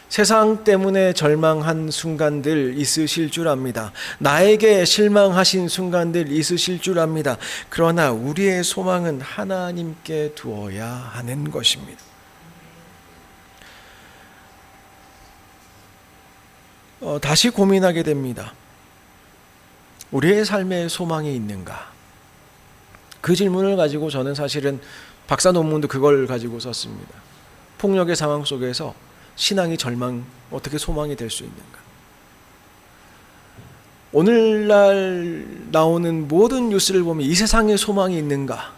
세상 때문에 절망한 순간들 있으실 줄 압니다. 나에게 실망하신 순간들 있으실 줄 압니다. 그러나 우리의 소망은 하나님께 두어야 하는 것입니다. 다시 고민하게 됩니다. 우리의 삶에 소망이 있는가? 그 질문을 가지고 저는 사실은 박사 논문도 그걸 가지고 썼습니다. 폭력의 상황 속에서 신앙이 어떻게 소망이 될 수 있는가? 오늘날 나오는 모든 뉴스를 보면 이 세상에 소망이 있는가?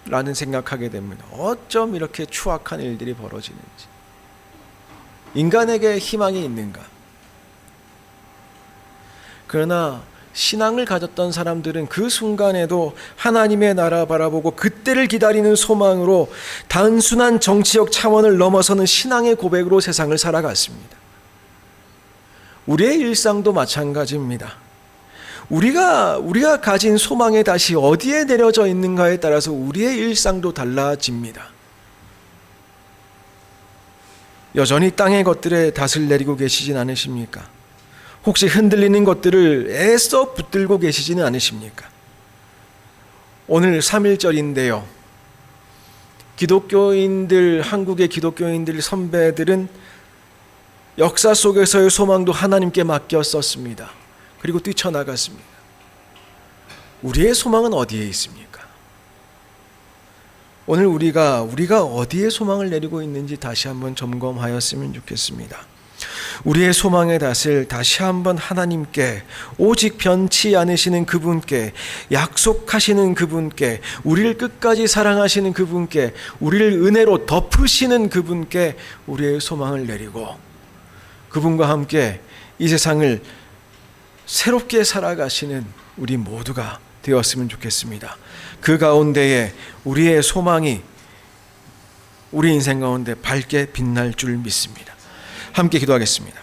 라는 생각하게 됩니다. 어쩜 이렇게 추악한 일들이 벌어지는지. 인간에게 희망이 있는가? 그러나 신앙을 가졌던 사람들은 그 순간에도 하나님의 나라 바라보고 그때를 기다리는 소망으로 단순한 정치적 차원을 넘어서는 신앙의 고백으로 세상을 살아갔습니다. 우리의 일상도 마찬가지입니다. 우리가 가진 소망의 닷이 어디에 내려져 있는가에 따라서 우리의 일상도 달라집니다. 여전히 땅의 것들에 닷을 내리고 계시진 않으십니까? 혹시 흔들리는 것들을 애써 붙들고 계시지는 않으십니까? 오늘 3.1절인데요. 한국의 기독교인들 선배들은 역사 속에서의 소망도 하나님께 맡겼었습니다. 그리고 뛰쳐나갔습니다. 우리의 소망은 어디에 있습니까? 오늘 우리가 어디에 소망을 내리고 있는지 다시 한번 점검하였으면 좋겠습니다. 우리의 소망의 닷을 다시 한번 하나님께, 오직 변치 않으시는 그분께, 약속하시는 그분께, 우리를 끝까지 사랑하시는 그분께, 우리를 은혜로 덮으시는 그분께 우리의 소망을 내리고 그분과 함께 이 세상을 새롭게 살아가시는 우리 모두가 되었으면 좋겠습니다. 그 가운데에 우리의 소망이 우리 인생 가운데 밝게 빛날 줄 믿습니다. 함께 기도하겠습니다.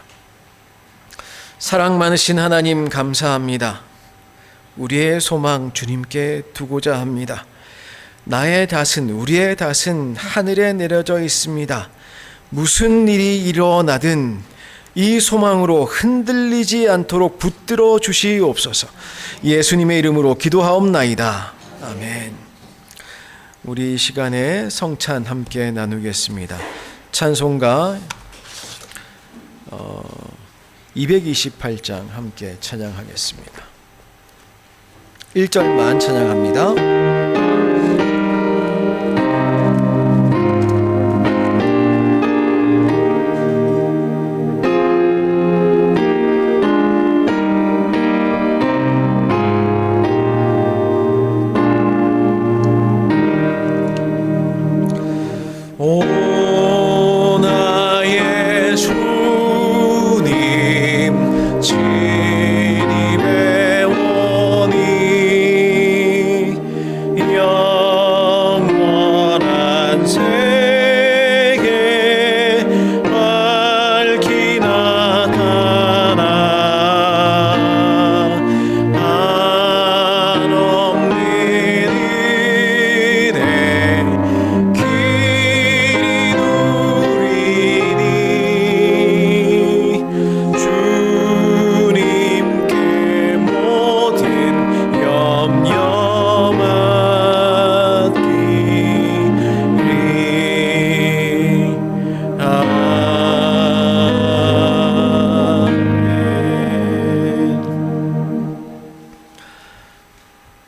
사랑 많으신 하나님 감사합니다. 우리의 소망 주님께 두고자 합니다. 우리의 닷은 하늘에 내려져 있습니다. 무슨 일이 일어나든 이 소망으로 흔들리지 않도록 붙들어 주시옵소서. 예수님의 이름으로 기도하옵나이다. 아멘. 우리 이 시간에 성찬 함께 나누겠습니다. 찬송가 228장 함께 찬양하겠습니다. 1절만 찬양합니다.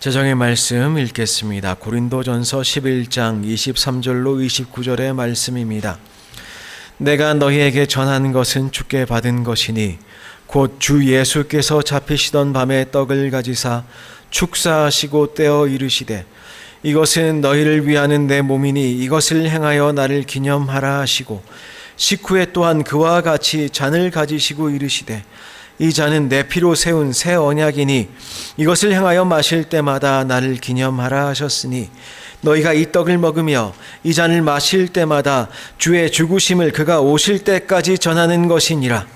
제정의 말씀 읽겠습니다. 고린도전서 11장 23절로 29절의 말씀입니다. 내가 너희에게 전한 것은 주께 받은 것이니 곧 주 예수께서 잡히시던 밤에 떡을 가지사 축사하시고 떼어 이르시되 이것은 너희를 위하는 내 몸이니 이것을 행하여 나를 기념하라 하시고 식후에 또한 그와 같이 잔을 가지시고 이르시되 이 잔은 내 피로 세운 새 언약이니 이것을 행하여 마실 때마다 나를 기념하라 하셨으니 너희가 이 떡을 먹으며 이 잔을 마실 때마다 주의 죽으심을 그가 오실 때까지 전하는 것이니라.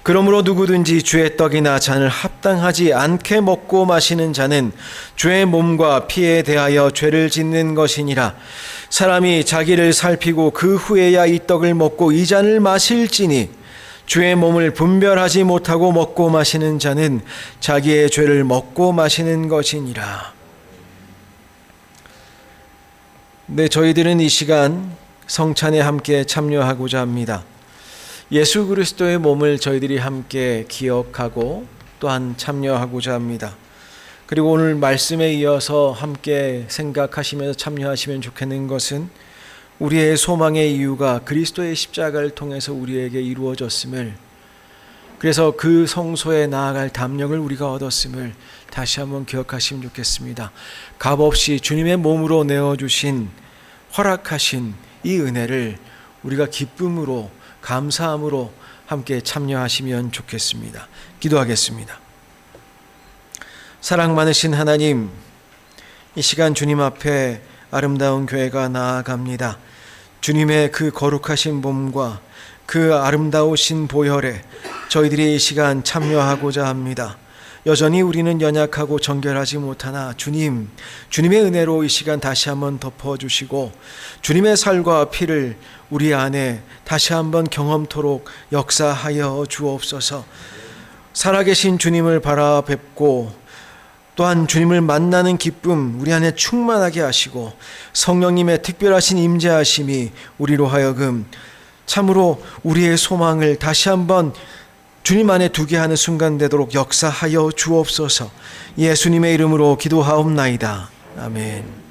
그러므로 누구든지 주의 떡이나 잔을 합당하지 않게 먹고 마시는 자는 주의 몸과 피에 대하여 죄를 짓는 것이니라. 사람이 자기를 살피고 그 후에야 이 떡을 먹고 이 잔을 마실지니 주의 몸을 분별하지 못하고 먹고 마시는 자는 자기의 죄를 먹고 마시는 것이니라. 네, 저희들은 이 시간 성찬에 함께 참여하고자 합니다. 예수 그리스도의 몸을 저희들이 함께 기억하고 또한 참여하고자 합니다. 그리고 오늘 말씀에 이어서 함께 생각하시면서 참여하시면 좋겠는 것은 우리의 소망의 이유가 그리스도의 십자가를 통해서 우리에게 이루어졌음을, 그래서 그 성소에 나아갈 담력을 우리가 얻었음을 다시 한번 기억하시면 좋겠습니다. 값없이 주님의 몸으로 내어주신, 허락하신 이 은혜를 우리가 기쁨으로, 감사함으로 함께 참여하시면 좋겠습니다. 기도하겠습니다. 사랑 많으신 하나님, 이 시간 주님 앞에 아름다운 교회가 나아갑니다. 주님의 그 거룩하신 몸과 그 아름다우신 보혈에 저희들이 이 시간 참여하고자 합니다. 여전히 우리는 연약하고 정결하지 못하나 주님의 은혜로 이 시간 다시 한번 덮어주시고 주님의 살과 피를 우리 안에 다시 한번 경험토록 역사하여 주옵소서. 살아계신 주님을 바라뵙고 또한 주님을 만나는 기쁨 우리 안에 충만하게 하시고 성령님의 특별하신 임재하심이 우리로 하여금 참으로 우리의 소망을 다시 한번 주님 안에 두게 하는 순간 되도록 역사하여 주옵소서. 예수님의 이름으로 기도하옵나이다. 아멘.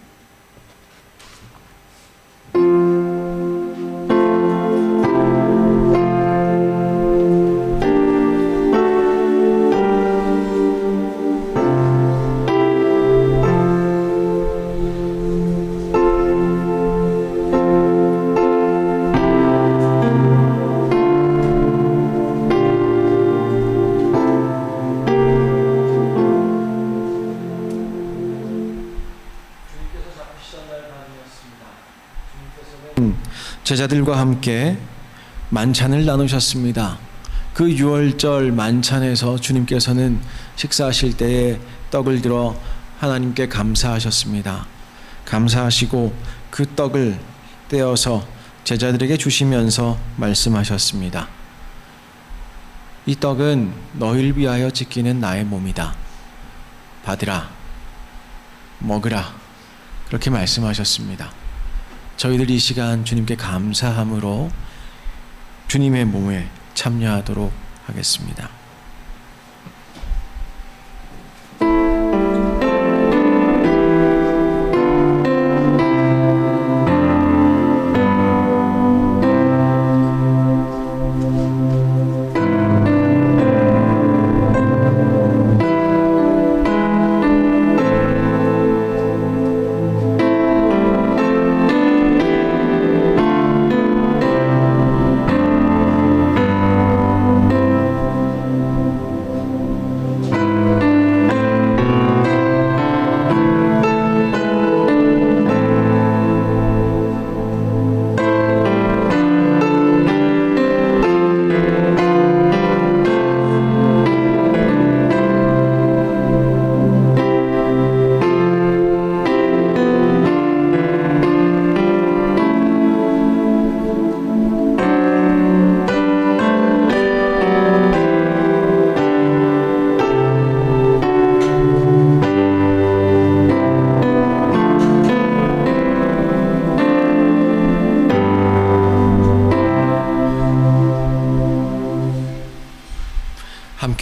제자들과 함께 만찬을 나누셨습니다. 그 6월절 만찬에서 주님께서는 식사하실 때에 떡을 들어 하나님께 감사하셨습니다. 감사하시고 그 떡을 떼어서 제자들에게 주시면서 말씀하셨습니다. 이 떡은 너희를 위하여 지키는 나의 몸이다. 받으라, 먹으라. 그렇게 말씀하셨습니다. 저희들 이 시간 주님께 감사함으로 주님의 몸에 참여하도록 하겠습니다.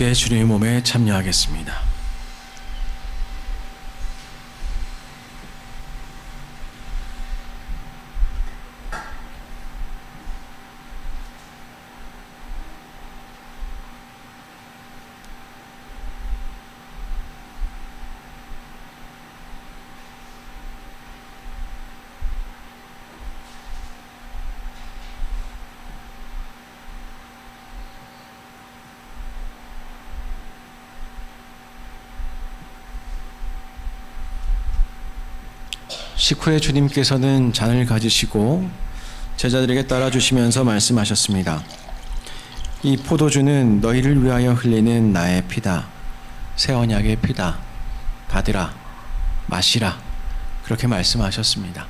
함께 주님의 몸에 참여하겠습니다. 식후에 주님께서는 잔을 가지시고 제자들에게 따라주시면서 말씀하셨습니다. 이 포도주는 너희를 위하여 흘리는 나의 피다. 새 언약의 피다. 받으라. 마시라. 그렇게 말씀하셨습니다.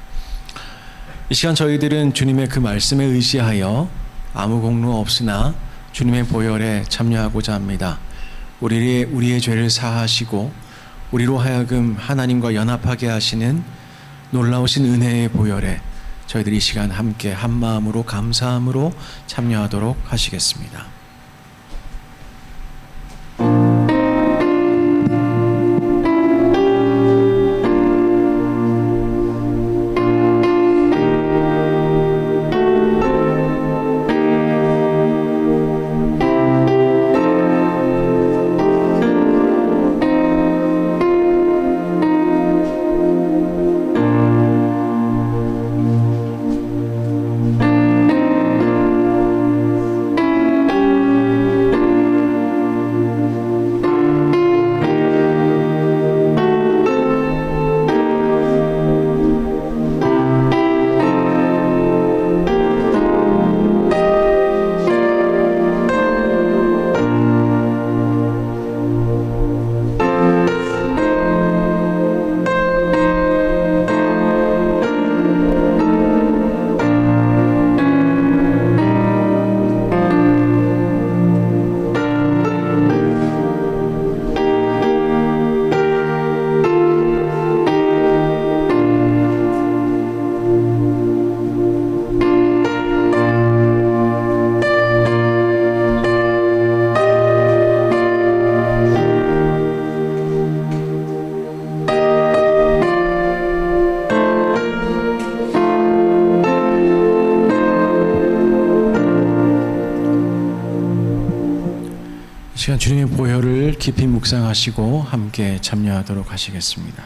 이 시간 저희들은 주님의 그 말씀에 의지하여 아무 공로 없으나 주님의 보혈에 참여하고자 합니다. 우리의 죄를 사하시고 우리로 하여금 하나님과 연합하게 하시는 놀라우신 은혜의 보혈에 저희들이 이 시간 함께 한 마음으로 감사함으로 참여하도록 하시겠습니다. 시간 주님의 보혈을 깊이 묵상하시고 함께 참여하도록 하시겠습니다.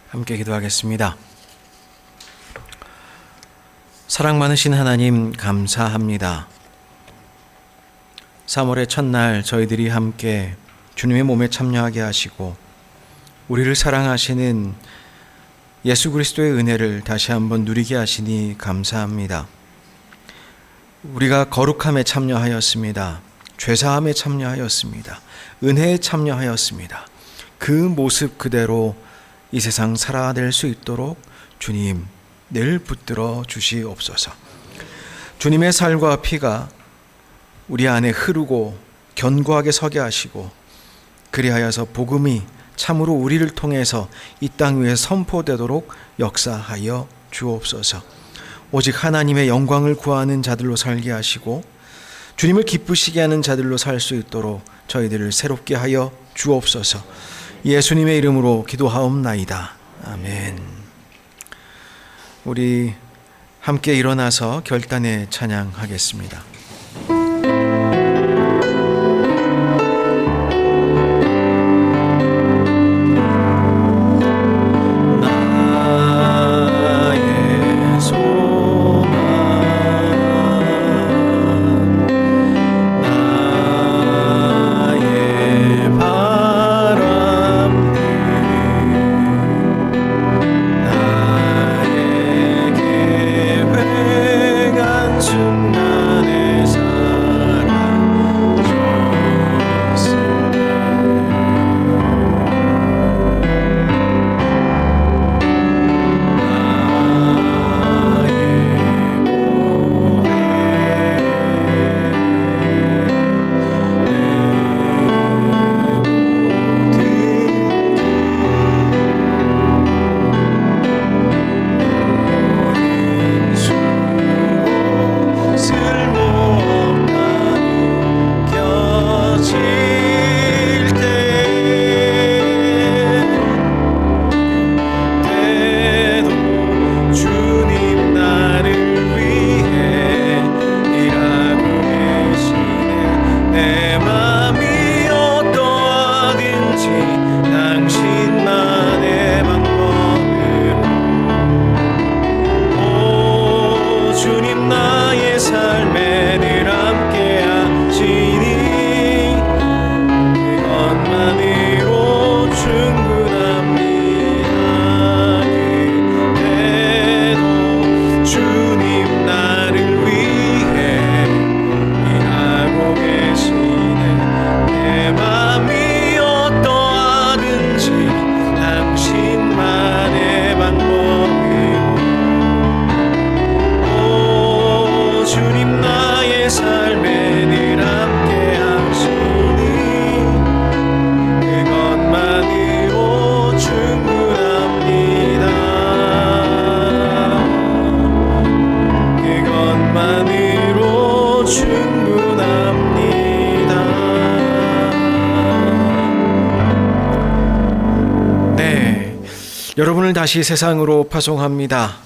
함께 기도하겠습니다. 사랑 많으신 하나님 감사합니다. 3월의 첫날 저희들이 함께 주님의 몸에 참여하게 하시고 우리를 사랑하시는 예수 그리스도의 은혜를 다시 한번 누리게 하시니 감사합니다. 우리가 거룩함에 참여하였습니다. 죄사함에 참여하였습니다. 은혜에 참여하였습니다. 그 모습 그대로 이 세상 살아낼 수 있도록 주님 늘 붙들어 주시옵소서. 주님의 살과 피가 우리 안에 흐르고 견고하게 서게 하시고 그리하여서 복음이 참으로 우리를 통해서 이 땅 위에 선포되도록 역사하여 주옵소서. 오직 하나님의 영광을 구하는 자들로 살게 하시고 주님을 기쁘시게 하는 자들로 살 수 있도록 저희들을 새롭게 하여 주옵소서. 예수님의 이름으로 기도하옵나이다. 아멘. 우리 함께 일어나서 결단의 찬양하겠습니다. 순간에서 충분합니다. 네, 여러분을 다시 세상으로 파송합니다.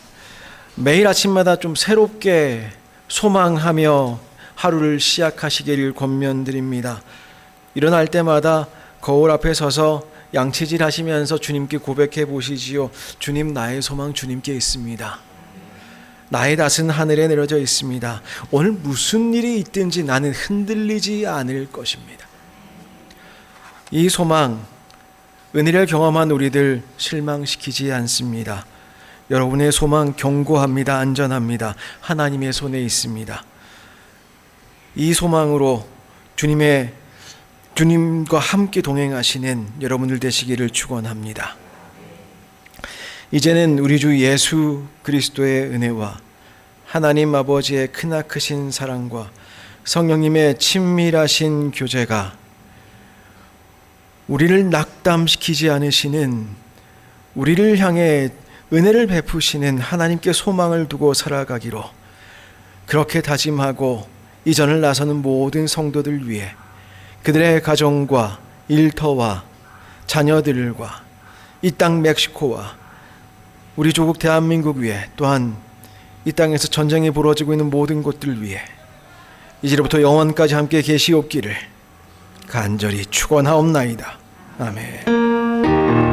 매일 아침마다 좀 새롭게 소망하며 하루를 시작하시기를 권면드립니다. 일어날 때마다 거울 앞에 서서 양치질 하시면서 주님께 고백해 보시지요. 주님, 나의 소망 주님께 있습니다. 나의 낯은 하늘에 내려져 있습니다. 오늘 무슨 일이 있든지 나는 흔들리지 않을 것입니다. 이 소망, 은혜를 경험한 우리들 실망시키지 않습니다. 여러분의 소망 견고합니다. 안전합니다. 하나님의 손에 있습니다. 이 소망으로 주님과 함께 동행하시는 여러분들 되시기를 축원합니다. 이제는 우리 주 예수 그리스도의 은혜와 하나님 아버지의 크나크신 사랑과 성령님의 친밀하신 교제가 우리를 낙담시키지 않으시는, 우리를 향해 은혜를 베푸시는 하나님께 소망을 두고 살아가기로 그렇게 다짐하고 이전을 나서는 모든 성도들 위해 그들의 가정과 일터와 자녀들과 이 땅 멕시코와 우리 조국 대한민국 위해, 또한 이 땅에서 전쟁이 벌어지고 있는 모든 곳들 위해 이제로부터 영원까지 함께 계시옵기를 간절히 축원하옵나이다. 아멘.